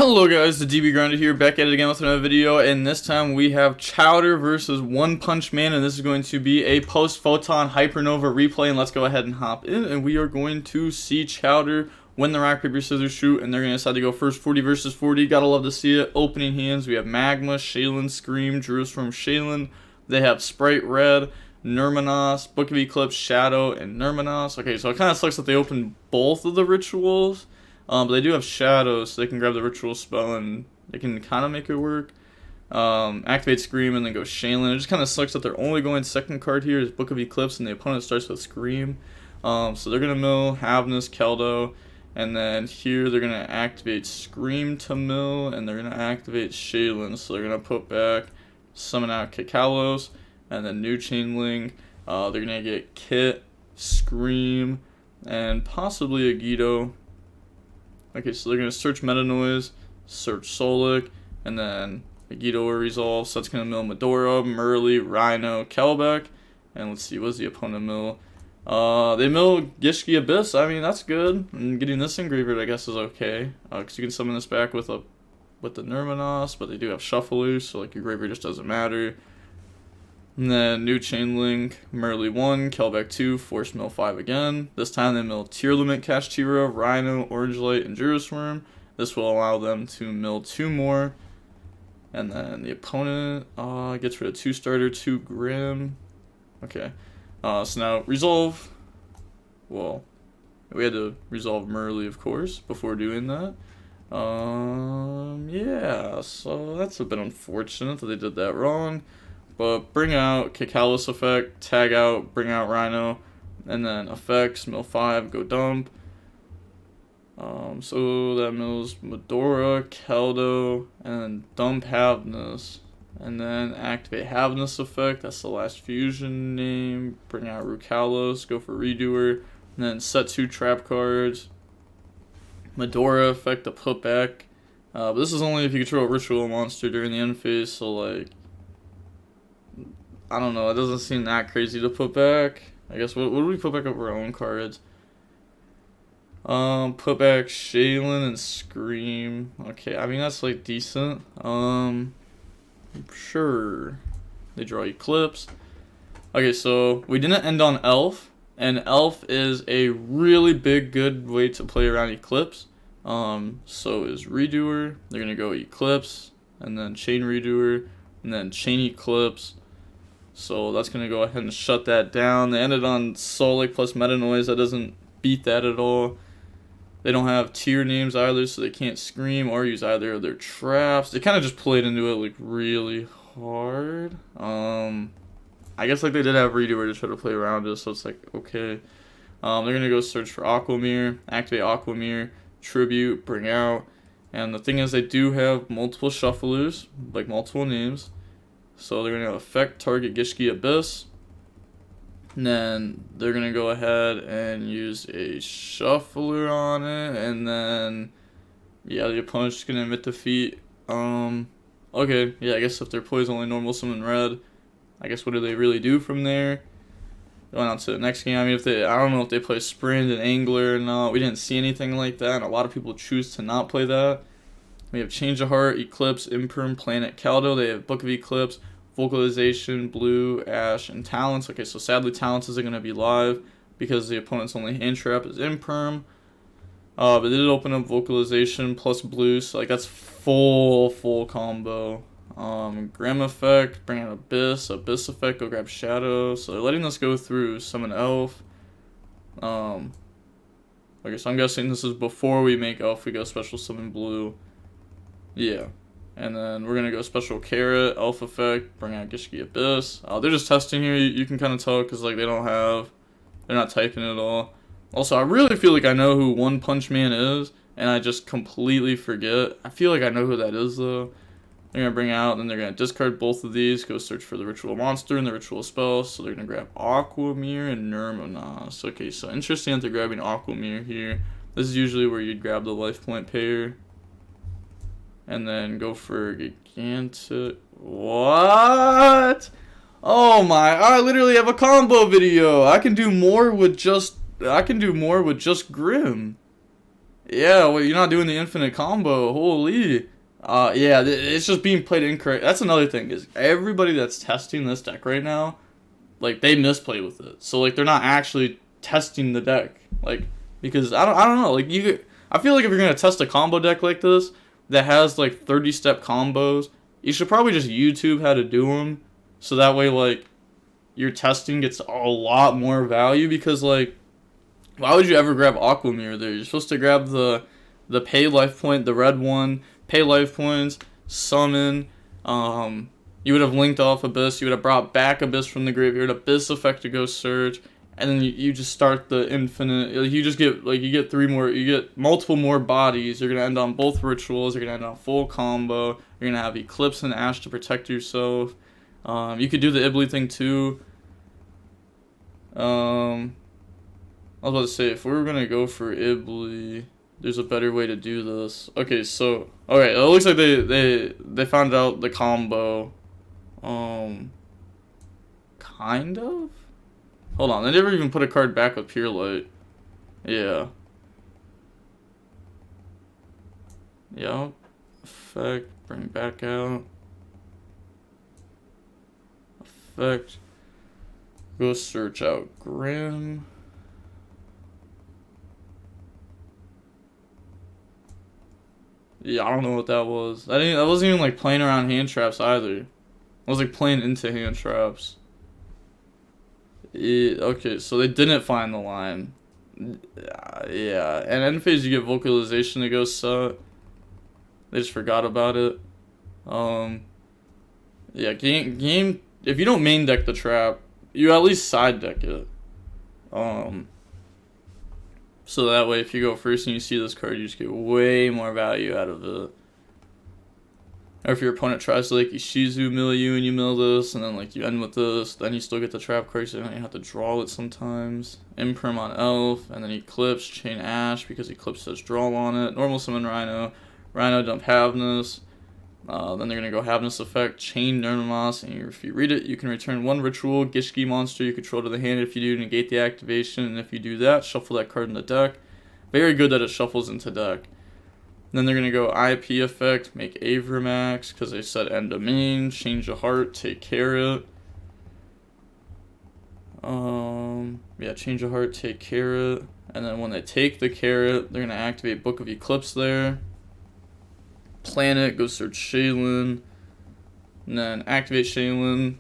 Hello guys, the DB Grinder here, back at it again with another video, and this time we have Chowder versus One Punch Man, and this is going to be a post-photon hypernova replay, and let's go ahead and hop in, and we are going to see Chowder win the rock, paper, scissors, shoot, and they're going to decide to go first. 40 versus 40, gotta love to see it. Opening hands, we have Magma, Shaylin, Scream, Jerusalem, Shaylin. They have Sprite Red, Nurmanos, Book of Eclipse, Shadow, and Nurmanos. Okay, so it kind of sucks that they opened both of the rituals. But they do have shadows, so they can grab the ritual spell and they can kind of make it work. Activate Scream and then go Shaylin. It just kind of sucks that they're only going second card here is Book of Eclipse and the opponent starts with Scream. So they're going to mill Havnus, Keldo, and then here they're going to activate Scream to mill and they're going to activate Shaylin. So they're going to put back, summon out Kikalos, and then new Chainlink. They're going to get Kit, Scream, and possibly a YuGiOh. Okay, so they're going to search Meta Noise, search Solic, and then a YuGiOh will resolve. So that's going to mill Medora, Merly, Rhino, Kelbeck. And let's see, what's the opponent mill? They mill Gishki Abyss. I mean, that's good. And getting this engraved, I guess, is okay. Because you can summon this back with the Nurmanos, but they do have Shufflers, so like your graveyard just doesn't matter. And then new Chainlink, Merly 1, Kelbeck 2, Force Mill 5 again. This time they mill Tearlament, Kashtira, Rhino, Orange Light, and Jerusalem. This will allow them to mill 2 more. And then the opponent gets rid of 2 starter, 2 Grim. Okay. So now resolve. Well, we had to resolve Merly, of course, before doing that. Yeah, so that's a bit unfortunate that they did that wrong. But bring out Kikalos effect, tag out, bring out Rhino, and then effects, mill 5, go dump. So that mills Medora, Keldo, and then dump Havnus. And then activate Havnus effect, that's the last fusion name. Bring out Rukalos, go for Redoer, and then set 2 trap cards. Medora effect to put back. But this is only if you control a ritual monster during the end phase, so like, I don't know, it doesn't seem that crazy to put back. I guess, what do we put back of our own cards? Put back Shaylin and Scream. Okay, I mean, that's like decent. Sure. They draw Eclipse. Okay, so we didn't end on Elf, and Elf is a really big, good way to play around Eclipse. So is Redoer. They're gonna go Eclipse, and then Chain Redoer, and then Chain Eclipse. So that's going to go ahead and shut that down. They ended on Solic plus Meta Noise. That doesn't beat that at all. They don't have tier names either, so they can't Scream or use either of their traps. They kind of just played into it like really hard. I guess like they did have Redoer to try to play around it, so it's like, okay. They're going to go search for Aquamir, activate Aquamir, Tribute, bring out. And the thing is, they do have multiple Shufflers, like multiple names. So they're going to affect target Gishki Abyss. And then they're going to go ahead and use a Shuffler on it. And then, yeah, the opponent's just going to admit defeat. Okay, yeah, I guess if their play is only normal summon red, I guess what do they really do from there? Going on to the next game. I mean, I don't know if they play Sprint and Angler or not. We didn't see anything like that. And a lot of people choose to not play that. We have Change of Heart, Eclipse, Imperm, Planet, Keldo. They have Book of Eclipse, Vocalization, Blue, Ash, and Talents. Okay, so sadly Talents isn't going to be live because the opponent's only hand trap is Imperm. But they did open up Vocalization plus Blue, so like that's full combo. Grim effect, bring out Abyss effect, go grab Shadow. So they're letting us go through, summon Elf. Okay, so I'm guessing this is before we make Elf, we go special summon Blue. Yeah. And then we're going to go special Carrot, Elf effect, bring out Gishki Abyss. They're just testing here. You can kind of tell because like they're not typing at all. Also, I really feel like I know who One Punch Man is, and I just completely forget. I feel like I know who that is though. They're going to bring out, then they're going to discard both of these, go search for the ritual monster and the ritual spell. So they're going to grab Aquamir and Nurmanos. Okay, so interesting that they're grabbing Aquamir here. This is usually where you'd grab the life point pair. And then go for Gigantic. What? Oh my! I literally have a combo video. I can do more with just Grim. Yeah, well, you're not doing the infinite combo. Holy. Yeah, it's just being played incorrect. That's another thing, is everybody that's testing this deck right now, like, they misplay with it. So, like, they're not actually testing the deck. Like, because I don't know. Like, I feel like if you're gonna test a combo deck like this that has like 30-step combos, you should probably just YouTube how to do them, so that way like your testing gets a lot more value. Because like, why would you ever grab Aquamirror there? You're supposed to grab the pay life point, the red one, pay life points, summon. You would have linked off Abyss. You would have brought back Abyss from the graveyard. Abyss effect to go search, and then you just start the infinite. Like, you just get like, you get you get multiple more bodies. You're gonna end on both rituals. You're gonna end on full combo. You're gonna have Eclipse and Ash to protect yourself. You could do the Ibly thing too. I was about to say, if we were gonna go for Ibly, there's a better way to do this. Okay, so it looks like they found out the combo. Kind of. Hold on, they never even put a card back with Pure Light. Yeah. Yep. Effect. Bring back out. Effect. Go search out Grim. Yeah, I don't know what that was. I wasn't even like playing around hand traps either. I was like playing into hand traps. Okay, so they didn't find the line. Yeah, and end phase you get vocalization to go set. They just forgot about it. Yeah, game. If you don't main deck the trap, you at least side deck it. So that way, if you go first and you see this card, you just get way more value out of it. Or if your opponent tries to like Ishizu mill you and you mill this, and then like you end with this, then you still get the trap card, so you have to draw it sometimes. Imperm on Elf, and then Eclipse, Chain Ash, because Eclipse says draw on it. Normal summon Rhino. Rhino dump Havness. Then they're going to go Havness effect, Chain Nermamas, and if you read it, you can return one ritual Gishki monster you control to the hand. If you do, negate the activation, and if you do that, shuffle that card in the deck. Very good that it shuffles into deck. Then they're going to go IP effect, make Avramax, because they said end domain, change a heart, take carrot. Yeah, change a heart, take carrot. And then when they take the carrot, they're going to activate Book of Eclipse there. Planet, go search Shaylin. And then activate Shaylin.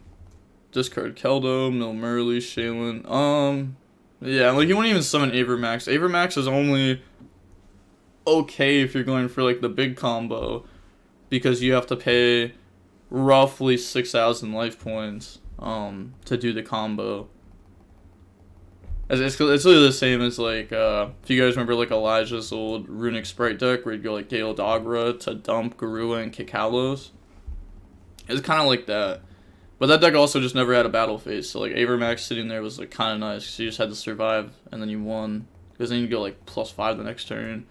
Discard Keldo, mill Merly, Shaylin. Yeah, like you won't even summon Avramax. Avramax is only okay if you're going for like the big combo, because you have to pay roughly 6,000 life points to do the combo. It's really the same as like if you guys remember like Elijah's old Runic Sprite deck where you'd go like Gale Dogra to dump Garua and Kikalos. It's kind of like that, but that deck also just never had a battle phase, so like Avramax sitting there was like kind of nice because you just had to survive and then you won, because then you go like +5 the next turn.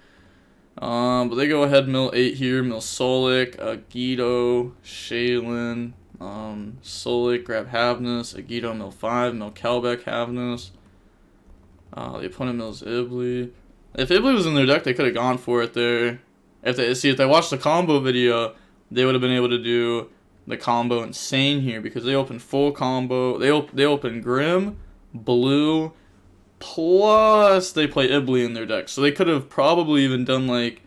But they go ahead, mill 8 here, mill Solik, Agito, Shaylin, Solik, grab Havness, Agito, mill 5, mill Kelbeck, Havness. The opponent mills Ibly. If Ibly was in their deck, they could have gone for it there. If they watched the combo video, they would have been able to do the combo insane here, because they open full combo. They open Grim, Blue, plus they play Ibly in their deck. So they could have probably even done like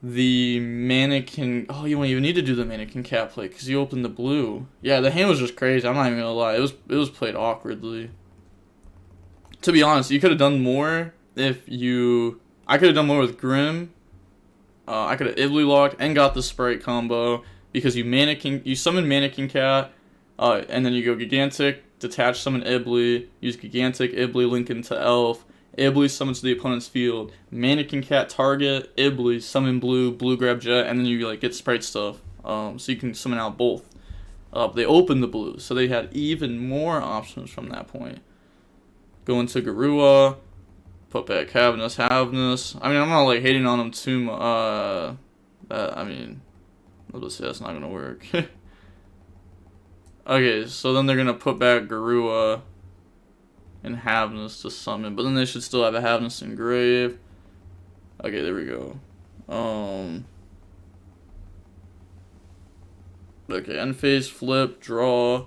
the Mannequin. Oh, you won't even need to do the Mannequin Cat play because you opened the blue. Yeah, the hand was just crazy. I'm not even gonna lie. It was played awkwardly. To be honest, you could have done more if you. I could have done more with Grim. I could have Ibly locked and got the Sprite combo, because you summon Mannequin Cat, and then you go Gigantic, detach, summon Ibly, use Gigantic, Ibly, link into Elf, Ibly summons to the opponent's field, Mannequin Cat target, Ibly, summon Blue, Blue grab Jet, and then you like get Sprite stuff, so you can summon out both. They opened the Blue, so they had even more options from that point. Go into Garua, put back Havness. I mean, I'm not like hating on them too much. I mean, let's say that's not gonna work. Okay, so then they're gonna put back Garua and Havness to summon, but then they should still have a Havness engrave. Okay, there we go. Okay, end phase, flip, draw,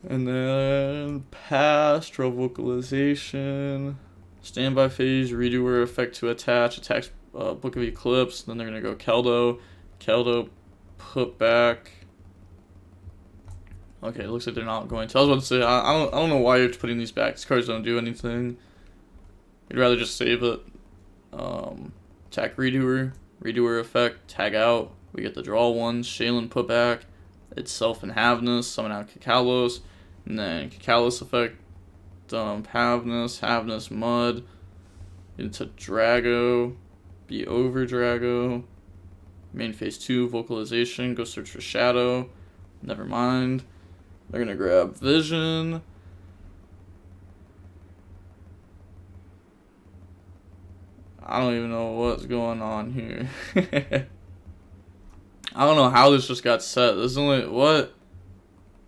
and then pass, draw vocalization, standby phase, redoer, effect to attach, attacks Book of Eclipse. Then they're gonna go Keldo, put back. Okay, it looks like they're not going to. I was about to say I don't know why you're putting these back. These cards don't do anything. You'd rather just save it. Attack redoer effect, tag out. We get the draw one, Shaylin put back, itself and Havness, summon out Kakalos, and then Kakalos effect, Havness, Mud, into Drago, be over Drago, main phase 2, vocalization, go search for Shadow, never mind. They're gonna grab Vision. I don't even know what's going on here. I don't know how this just got set. There's only, what?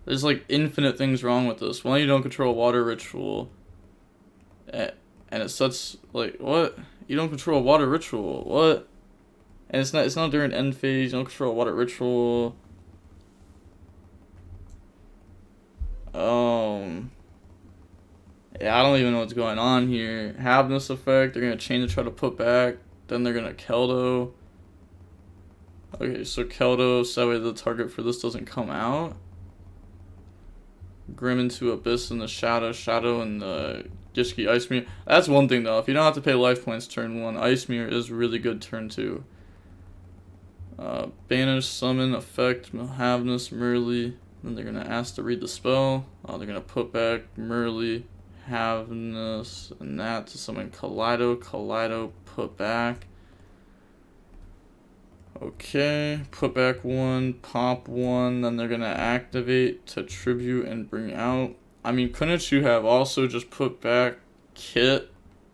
There's like infinite things wrong with this. One, you don't control water ritual. And it sets, like, what? You don't control water ritual. What? And it's not during end phase. You don't control water ritual. Yeah, I don't even know what's going on here. Havness effect, they're gonna chain to try to put back. Then they're gonna Keldo. Okay, so Keldo, so that way the target for this doesn't come out. Grim into Abyss in the Shadow and the Gishki Ice Mirror. That's one thing though, if you don't have to pay life points turn 1, Ice Mirror is really good turn 2. Banish, summon, effect, Havness, Merly. Then they're gonna ask to read the spell. They're gonna put back Merly, Havness, and that to summon Kaleido, put back. Okay, put back 1, pop 1, then they're gonna activate to tribute and bring out. I mean, couldn't you have also just put back Kit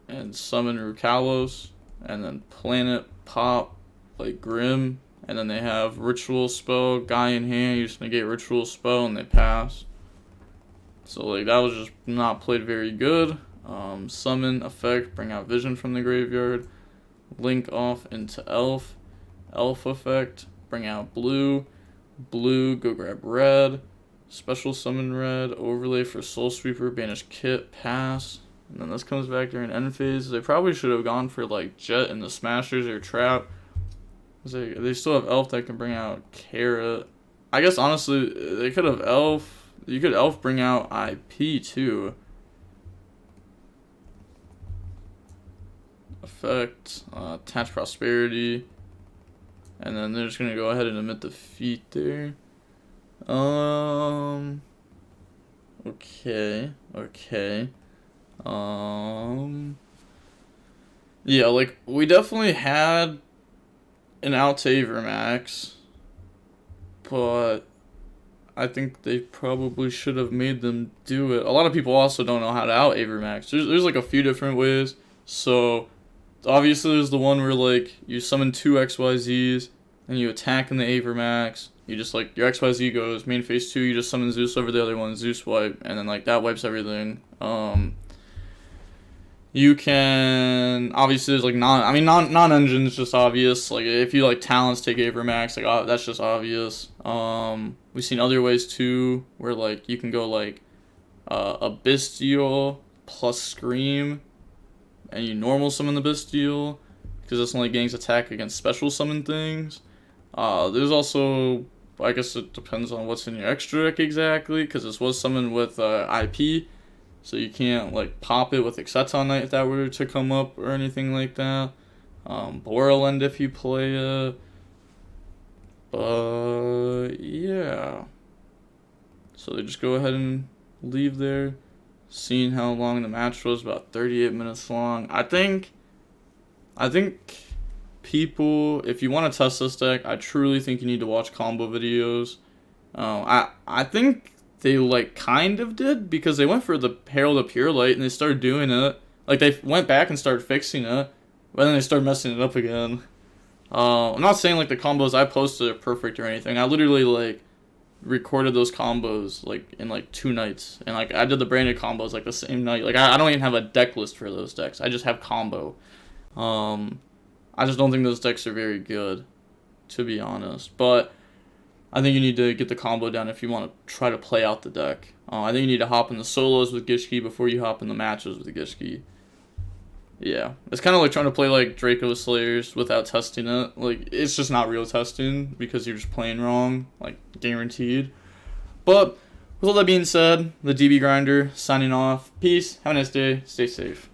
and summon Rukalos, and then planet pop like Grim, and then they have ritual spell, guy in hand, you just negate ritual spell and they pass. So like that was just not played very good. Summon effect, bring out Vision from the graveyard, link off into Elf effect, bring out blue, go grab red, special summon red, overlay for Soul Sweeper, banish Kit, pass. And then this comes back during end phase. They probably should have gone for like Jet and the Smashers or Trap. They still have Elf that can bring out Carrot. I guess honestly they could have Elf. You could Elf bring out IP too. Effect, attach Prosperity. And then they're just gonna go ahead and emit defeat there. Okay. Yeah, like we definitely had an out to Avermax, but I think they probably should have made them do it. A lot of people also don't know how to out Avermax. There's like a few different ways. So obviously there's the one where like you summon 2 XYZs and you attack in the Avermax. You just like your XYZ goes main phase 2, you just summon Zeus over the other one, Zeus wipe, and then like that wipes everything. You can obviously there's like non-engine is just obvious. Like if you like talents take Avermax, like that's just obvious. We've seen other ways too where like you can go like Abystial plus Scream, and you normal summon the Abystial because this only gains attack against special summon things. There's also, I guess it depends on what's in your extra deck exactly, because this was summoned with IP. So you can't like pop it with Exceton Knight if that were to come up or anything like that. Borland if you play it. But yeah. So they just go ahead and leave there. Seeing how long the match was, about 38 minutes long. I think people, if you want to test this deck, I truly think you need to watch combo videos. I think they like kind of did, because they went for the Herald of Pure Light and they started doing it. Like they went back and started fixing it, but then they started messing it up again. I'm not saying like the combos I posted are perfect or anything. I literally like recorded those combos like in like 2 nights, and like I did the branded combos like the same night. Like I don't even have a deck list for those decks. I just have combo. I just don't think those decks are very good, to be honest. But I think you need to get the combo down if you want to try to play out the deck. I think you need to hop in the solos with Gishki before you hop in the matches with Gishki. Yeah, it's kind of like trying to play like Draco Slayers without testing it. Like, it's just not real testing because you're just playing wrong, like guaranteed. But with all that being said, the DB Grinder signing off. Peace. Have a nice day. Stay safe.